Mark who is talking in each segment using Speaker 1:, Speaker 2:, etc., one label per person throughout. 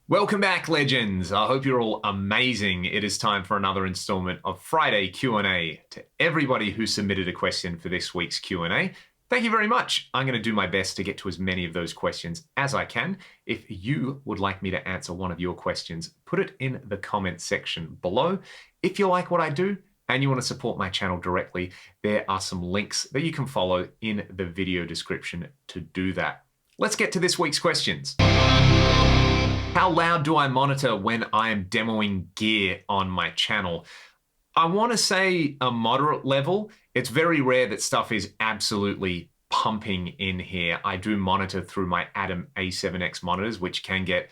Speaker 1: Welcome back, legends. I hope you're all amazing. It is time for another installment of Friday Q&A. To everybody who submitted a question for this week's Q&A, thank you very much. I'm going to do my best to get to as many of those questions as I can. If you would like me to answer one of your questions, put it in the comment section below. If you like what I do and you want to support my channel directly, there are some links that you can follow in the video description to do that. Let's get to this week's questions. How loud do I monitor when I am demoing gear on my channel? I want to say a moderate level. It's very rare that stuff is absolutely pumping in here. I do monitor through my Atom A7X monitors, which can get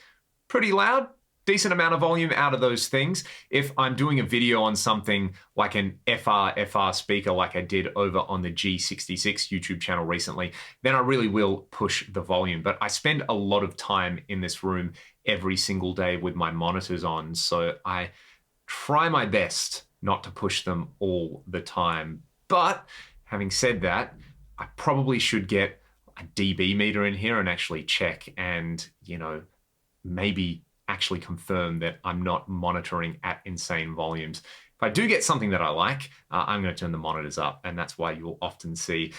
Speaker 1: pretty loud. Decent amount of volume out of those things. If I'm doing a video on something like an FR speaker like I did over on the G66 YouTube channel recently, then I really will push the volume. But I spend a lot of time in this room every single day with my monitors on, so I try my best not to push them all the time. But having said that, I probably should get a dB meter in here and actually check and, maybe actually confirm that I'm not monitoring at insane volumes. If I do get something that I like, I'm going to turn the monitors up, and that's why you'll often see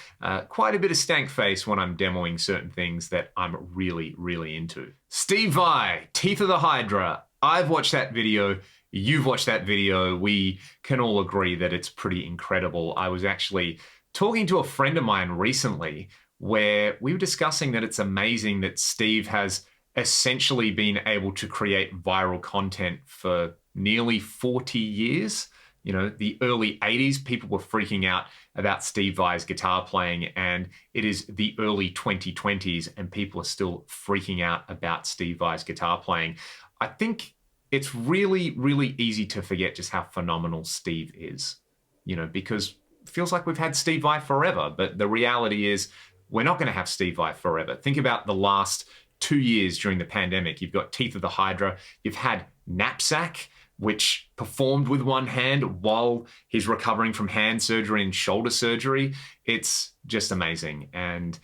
Speaker 1: quite a bit of stank face when I'm demoing certain things that I'm really, really into. Steve Vai, Teeth of the Hydra. I've watched that video. You've watched that video. We can all agree that it's pretty incredible. I was actually talking to a friend of mine recently where we were discussing that it's amazing that Steve has essentially been able to create viral content for nearly 40 years. The early 80s, people were freaking out about Steve Vai's guitar playing, and it is the early 2020s, and people are still freaking out about Steve Vai's guitar playing. I think it's really, really easy to forget just how phenomenal Steve is, because it feels like we've had Steve Vai forever, but the reality is we're not going to have Steve Vai forever. Think about the last 2 years during the pandemic. You've got Teeth of the Hydra. You've had Knapsack, which performed with one hand while he's recovering from hand surgery and shoulder surgery. It's just amazing. And,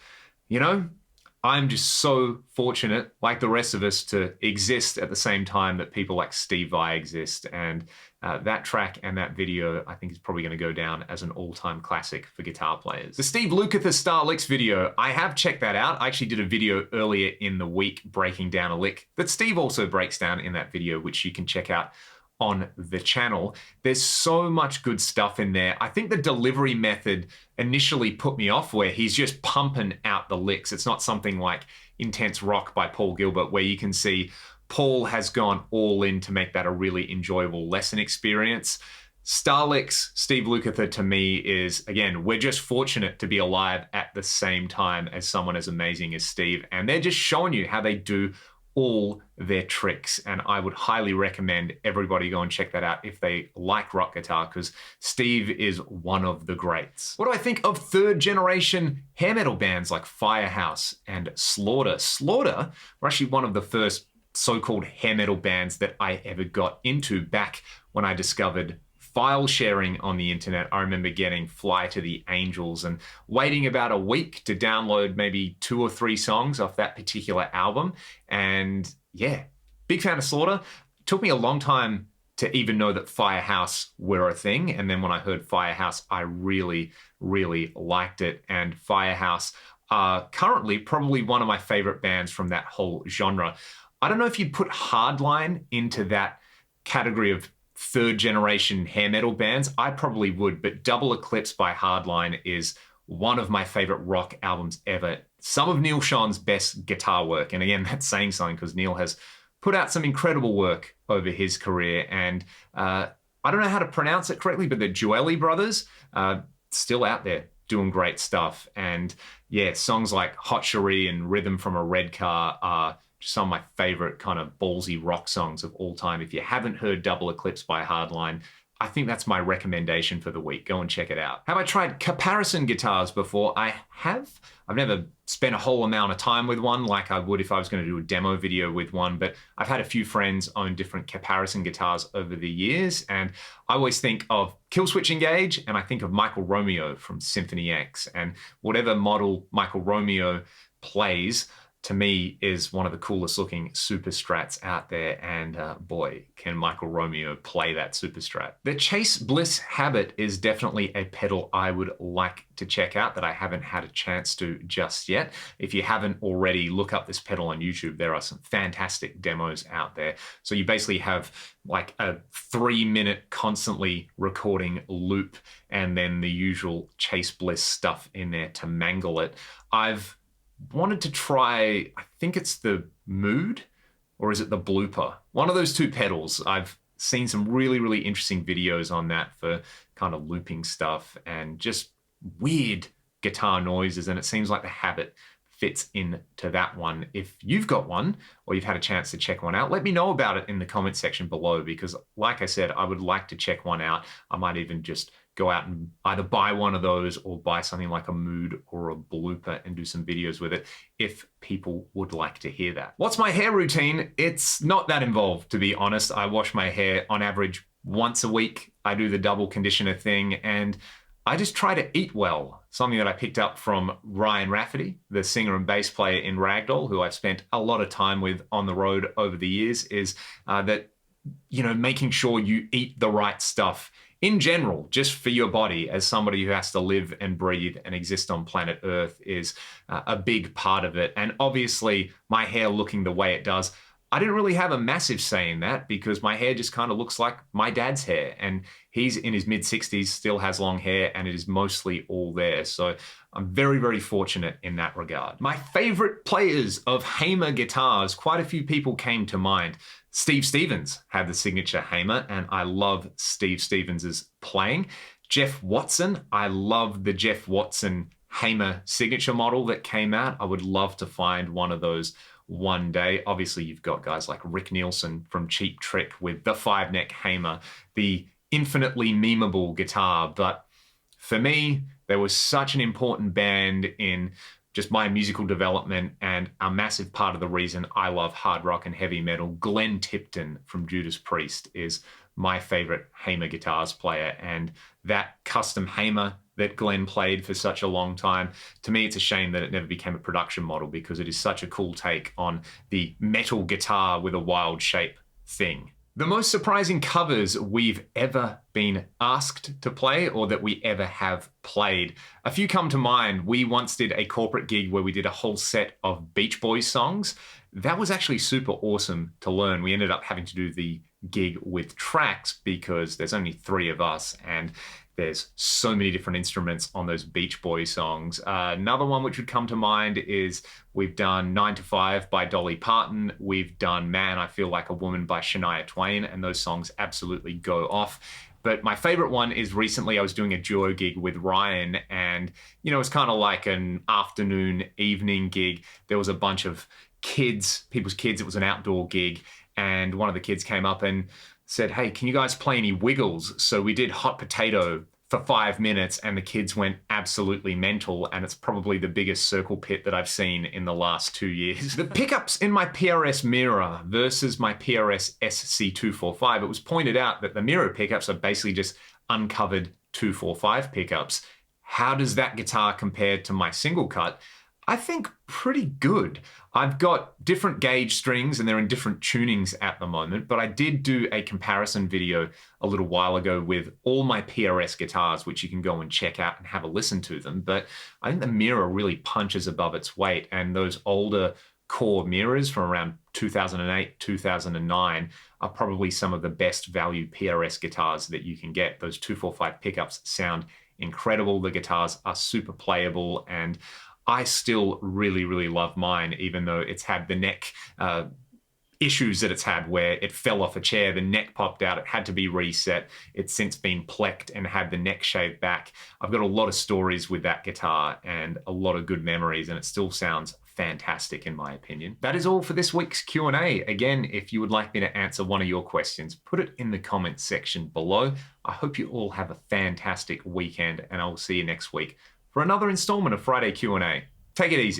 Speaker 1: I'm just so fortunate, like the rest of us, to exist at the same time that people like Steve Vai exist. And that track and that video, I think, is probably going to go down as an all-time classic for guitar players. The Steve Lukather Star Licks video, I have checked that out. I actually did a video earlier in the week breaking down a lick that Steve also breaks down in that video, which you can check out on the channel. There's so much good stuff in there. I think the delivery method initially put me off, where he's just pumping out the licks. It's not something like Intense Rock by Paul Gilbert, where you can see Paul has gone all in to make that a really enjoyable lesson experience. Star Licks, Steve Lukather, to me is, again, we're just fortunate to be alive at the same time as someone as amazing as Steve, and they're just showing you how they do all their tricks. And I would highly recommend everybody go and check that out if they like rock guitar, because Steve is one of the greats. What do I think of third generation hair metal bands like Firehouse and Slaughter? Slaughter were actually one of the first so-called hair metal bands that I ever got into back when I discovered file sharing on the internet. I remember getting Fly to the Angels and waiting about a week to download maybe 2 or 3 songs off that particular album. And yeah, big fan of Slaughter. It took me a long time to even know that Firehouse were a thing. And then when I heard Firehouse, I really, really liked it. And Firehouse are currently probably one of my favorite bands from that whole genre. I don't know if you'd put Hardline into that category of third generation hair metal bands. I probably would, but Double Eclipse by Hardline is one of my favorite rock albums ever. Some of Neil Schon's best guitar work. And again, that's saying something, because Neil has put out some incredible work over his career. And I don't know how to pronounce it correctly, but the Joeli brothers, still out there doing great stuff. And yeah, songs like Hot Cherie and Rhythm from a Red Car are some of my favorite kind of ballsy rock songs of all time. If you haven't heard Double Eclipse by Hardline, I think that's my recommendation for the week. Go and check it out. Have I tried comparison guitars before? I have. I've never spent a whole amount of time with one like I would if I was going to do a demo video with one, but I've had a few friends own different comparison guitars over the years, and I always think of Killswitch Engage, and I think of Michael Romeo from Symphony X, and whatever model Michael Romeo plays, to me is one of the coolest looking super strats out there, and boy, can Michael Romeo play that super strat. The Chase Bliss Habit is definitely a pedal I would like to check out that I haven't had a chance to just yet. If you haven't already, look up this pedal on YouTube. There are some fantastic demos out there. So you basically have like a 3-minute constantly recording loop and then the usual Chase Bliss stuff in there to mangle it. I've wanted to try, I think it's the Mood, or is it the Blooper? One of those two pedals. I've seen some really, really interesting videos on that for kind of looping stuff and just weird guitar noises, and it seems like the Habit fits into that one. If you've got one or you've had a chance to check one out, let me know about it in the comment section below, because like I said, I would like to check one out. I might even just go out and either buy one of those or buy something like a Mood or a Blooper and do some videos with it if people would like to hear that. What's my hair routine? It's not that involved, to be honest. I wash my hair on average once a week. I do the double conditioner thing, and I just try to eat well. Something that I picked up from Ryan Rafferty, the singer and bass player in Ragdoll, who I've spent a lot of time with on the road over the years, is that, you know, making sure you eat the right stuff in general, just for your body, as somebody who has to live and breathe and exist on planet Earth, is a big part of it. And obviously, my hair looking the way it does, I didn't really have a massive say in that, because my hair just kind of looks like my dad's hair, and he's in his mid-60s, still has long hair, and it is mostly all there. So I'm very, very fortunate in that regard. My favorite players of Hamer guitars, quite a few people came to mind. Steve Stevens had the signature Hamer, and I love Steve Stevens's playing. Jeff Watson, I love the Jeff Watson Hamer signature model that came out. I would love to find one of those one day. Obviously, you've got guys like Rick Nielsen from Cheap Trick with the 5-neck Hamer, the infinitely memeable guitar. But for me, there was such an important band in just my musical development and a massive part of the reason I love hard rock and heavy metal. Glenn Tipton from Judas Priest is my favorite Hamer guitars player, and that custom Hamer that Glenn played for such a long time, to me it's a shame that it never became a production model, because it is such a cool take on the metal guitar with a wild shape thing. The most surprising covers we've ever been asked to play, or that we ever have played. A few come to mind. We once did a corporate gig where we did a whole set of Beach Boys songs. That was actually super awesome to learn. We ended up having to do the gig with tracks because there's only 3 of us, and there's so many different instruments on those Beach Boys songs. Another one which would come to mind is we've done 9 to 5 by Dolly Parton. We've done Man, I Feel Like a Woman by Shania Twain, and those songs absolutely go off. But my favorite one is recently I was doing a duo gig with Ryan, and, you know, it's kind of like an afternoon, evening gig. There was a bunch of kids, people's kids. It was an outdoor gig, and one of the kids came up and said, "Hey, can you guys play any Wiggles?" So we did Hot Potato for 5 minutes, and the kids went absolutely mental, and it's probably the biggest circle pit that I've seen in the last 2 years. The pickups in my PRS Mira versus my PRS SC245, it was pointed out that the Mira pickups are basically just uncovered 245 pickups. How does that guitar compare to my single cut? I think pretty good. I've got different gauge strings and they're in different tunings at the moment, but I did do a comparison video a little while ago with all my PRS guitars, which you can go and check out and have a listen to them. But I think the Mira really punches above its weight, and those older core Miras from around 2008, 2009 are probably some of the best value PRS guitars that you can get. Those 245 pickups sound incredible. The guitars are super playable, and I still really, really love mine, even though it's had the neck issues that it's had where it fell off a chair, the neck popped out, it had to be reset. It's since been plecked and had the neck shaved back. I've got a lot of stories with that guitar and a lot of good memories, and it still sounds fantastic in my opinion. That is all for this week's Q&A. Again, if you would like me to answer one of your questions, put it in the comments section below. I hope you all have a fantastic weekend, and I will see you next week for another installment of Friday Q&A. Take it easy.